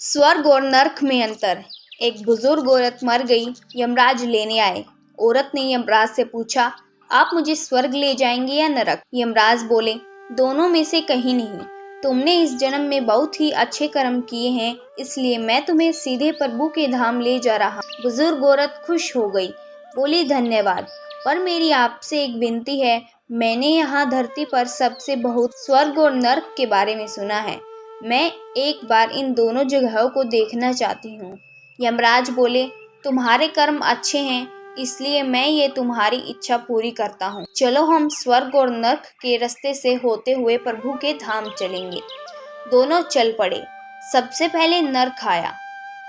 स्वर्ग और नर्क में अंतर। एक बुजुर्ग औरत मर गई। यमराज लेने आए। औरत ने यमराज से पूछा, आप मुझे स्वर्ग ले जाएंगे या नरक? यमराज बोले, दोनों में से कहीं नहीं। तुमने इस जन्म में बहुत ही अच्छे कर्म किए हैं, इसलिए मैं तुम्हें सीधे प्रभु के धाम ले जा रहा। बुजुर्ग औरत खुश हो गई, बोली, धन्यवाद, पर मेरी आपसे एक विनती है। मैंने यहाँ धरती पर सबसे बहुत स्वर्ग और नर्क के बारे में सुना है। मैं एक बार इन दोनों जगहों को देखना चाहती हूँ। यमराज बोले, तुम्हारे कर्म अच्छे हैं, इसलिए मैं ये तुम्हारी इच्छा पूरी करता हूँ। चलो हम स्वर्ग और नर्क के रास्ते से होते हुए प्रभु के धाम चलेंगे। दोनों चल पड़े। सबसे पहले नर्क आया।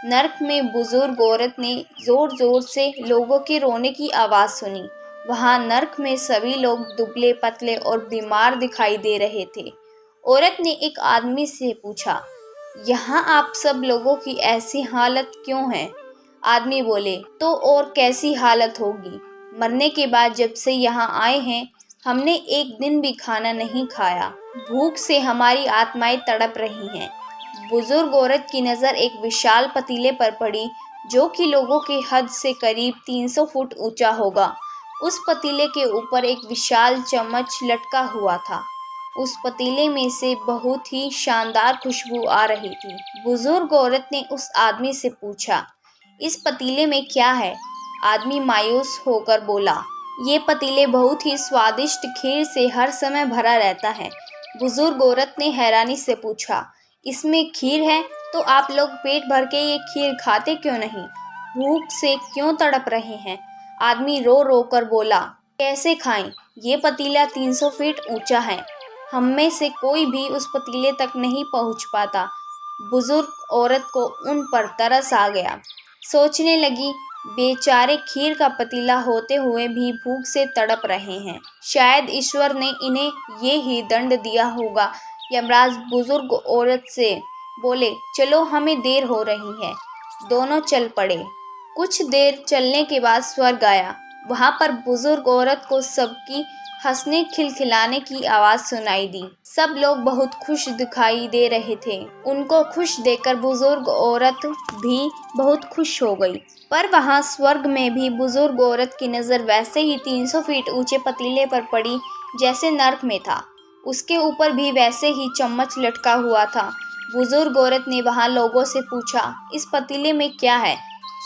नर्क में बुजुर्ग औरत ने जोर जोर से लोगों के रोने की आवाज़ सुनी। वहाँ नर्क में सभी लोग दुबले पतले और बीमार दिखाई दे रहे थे। औरत ने एक आदमी से पूछा, यहाँ आप सब लोगों की ऐसी हालत क्यों है? आदमी बोले, तो और कैसी हालत होगी? मरने के बाद जब से यहाँ आए हैं, हमने एक दिन भी खाना नहीं खाया। भूख से हमारी आत्माएं तड़प रही हैं। बुजुर्ग औरत की नज़र एक विशाल पतीले पर पड़ी, जो कि लोगों के हद से करीब 300 फुट ऊंचा होगा। उस पतीले के ऊपर एक विशाल चम्मच लटका हुआ था। उस पतीले में से बहुत ही शानदार खुशबू आ रही थी। बुजुर्ग औरत ने उस आदमी से पूछा, इस पतीले में क्या है? आदमी मायूस होकर बोला, ये पतीले बहुत ही स्वादिष्ट खीर से हर समय भरा रहता है। बुजुर्ग औरत ने हैरानी से पूछा, इसमें खीर है तो आप लोग पेट भर के ये खीर खाते क्यों नहीं? भूख से क्यों तड़प रहे हैं? आदमी रो रो कर बोला, कैसे खाएं? ये पतीला 300 फीट ऊंचा है। हम में से कोई भी उस पतीले तक नहीं पहुंच पाता। बुजुर्ग औरत को उन पर तरस आ गया। सोचने लगी, बेचारे खीर का पतीला होते हुए भी भूख से तड़प रहे हैं। शायद ईश्वर ने इन्हें ये ही दंड दिया होगा। यमराज बुजुर्ग औरत से बोले, चलो हमें देर हो रही है। दोनों चल पड़े। कुछ देर चलने के बाद स्वर्ग आया। वहाँ पर बुजुर्ग औरत को सबकी हंसने खिलखिलाने की आवाज़ सुनाई दी। सब लोग बहुत खुश दिखाई दे रहे थे। उनको खुश देखकर बुजुर्ग औरत भी बहुत खुश हो गई। पर वहाँ स्वर्ग में भी बुजुर्ग औरत की नज़र वैसे ही 300 फीट ऊंचे पतीले पर पड़ी जैसे नर्क में था। उसके ऊपर भी वैसे ही चम्मच लटका हुआ था। बुजुर्ग औरत ने वहाँ लोगों से पूछा, इस पतीले में क्या है?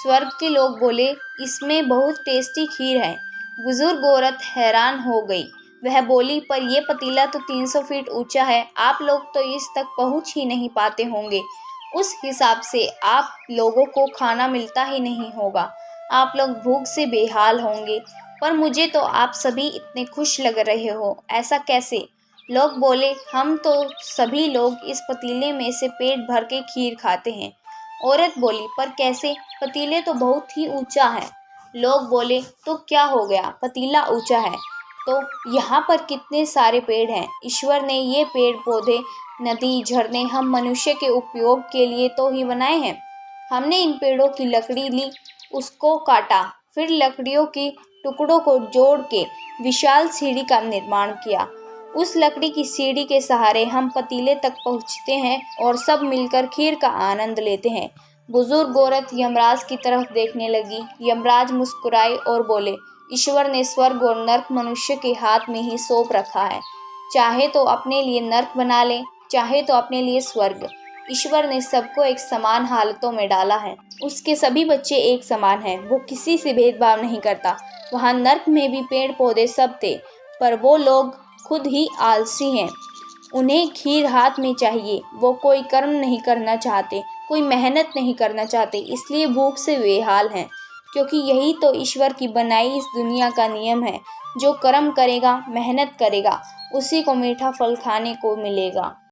स्वर्ग के लोग बोले, इसमें बहुत टेस्टी खीर है। बुजुर्ग औरत हैरान हो गई। वह बोली, पर यह पतीला तो 300 फीट ऊंचा है, आप लोग तो इस तक पहुंच ही नहीं पाते होंगे। उस हिसाब से आप लोगों को खाना मिलता ही नहीं होगा। आप लोग भूख से बेहाल होंगे। पर मुझे तो आप सभी इतने खुश लग रहे हो, ऐसा कैसे? लोग बोले, हम तो सभी लोग इस पतीले में से पेट भर के खीर खाते हैं। औरत बोली, पर कैसे? पतीले तो बहुत ही ऊंचा है। लोग बोले, तो क्या हो गया? पतीला ऊंचा है तो यहाँ पर कितने सारे पेड़ हैं। ईश्वर ने ये पेड़ पौधे, नदी, झरने हम मनुष्य के उपयोग के लिए तो ही बनाए हैं। हमने इन पेड़ों की लकड़ी ली, उसको काटा, फिर लकड़ियों की टुकड़ों को जोड़ के विशाल सीढ़ी का निर्माण किया। उस लकड़ी की सीढ़ी के सहारे हम पतीले तक पहुँचते हैं और सब मिलकर खीर का आनंद लेते हैं। बुजुर्ग औरत यमराज की तरफ देखने लगी। यमराज मुस्कुराए और बोले, ईश्वर ने स्वर्ग और नर्क मनुष्य के हाथ में ही सौंप रखा है। चाहे तो अपने लिए नर्क बना ले, चाहे तो अपने लिए स्वर्ग। ईश्वर ने सबको एक समान हालतों में डाला है। उसके सभी बच्चे एक समान हैं। वो किसी से भेदभाव नहीं करता। वहाँ नर्क में भी पेड़ पौधे सब थे, पर वो लोग खुद ही आलसी हैं। उन्हें खीर हाथ में चाहिए। वो कोई कर्म नहीं करना चाहते, कोई मेहनत नहीं करना चाहते, इसलिए भूख से बेहाल हैं। क्योंकि यही तो ईश्वर की बनाई इस दुनिया का नियम है। जो कर्म करेगा, मेहनत करेगा, उसी को मीठा फल खाने को मिलेगा।